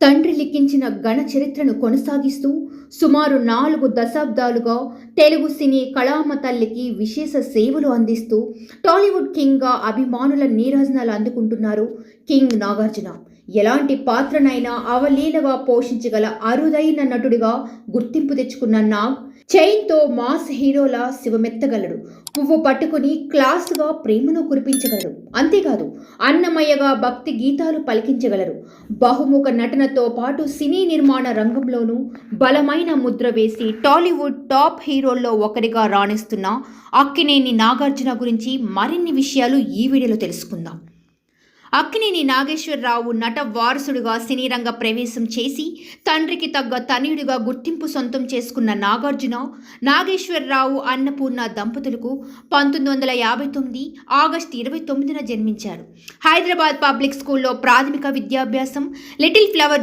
తండ్రి లిఖించిన ఘన చరిత్రను కొనసాగిస్తూ సుమారు 4 దశాబ్దాలుగా తెలుగు సినీ కళామ తల్లికి విశేష సేవలు అందిస్తూ టాలీవుడ్ కింగ్గా అభిమానుల నీరాజనాలు అందుకుంటున్నారు కింగ్ నాగార్జున. ఎలాంటి పాత్రనైనా అవలీలగా పోషించగల అరుదైన నటుడిగా గుర్తింపు తెచ్చుకున్న నాగ్ చైన్తో మాస్ హీరోలా శివమెత్తగలడు. పువ్వు పట్టుకుని క్లాసుగా ప్రేమను కురిపించగలడు. అంతేకాదు అన్నమయ్యగా భక్తి గీతాలు పలికించగలరు. బహుముఖ నటనతో పాటు సినీ నిర్మాణ రంగంలోనూ బలమైన ముద్ర వేసి టాలీవుడ్ టాప్ హీరోల్లో ఒకరిగా రాణిస్తున్న అక్కినేని నాగార్జున గురించి మరిన్ని విషయాలు ఈ వీడియోలో తెలుసుకుందాం. అక్కినేని నాగేశ్వరరావు నట వారసుడిగా సినీ రంగ ప్రవేశం చేసి తండ్రికి తగ్గ తనయుడిగా గుర్తింపు సొంతం చేసుకున్న నాగార్జున నాగేశ్వరరావు అన్నపూర్ణ దంపతులకు 1959 ఆగస్టు 29న జన్మించారు. హైదరాబాద్ పబ్లిక్ స్కూల్లో ప్రాథమిక విద్యాభ్యాసం, లిటిల్ ఫ్లవర్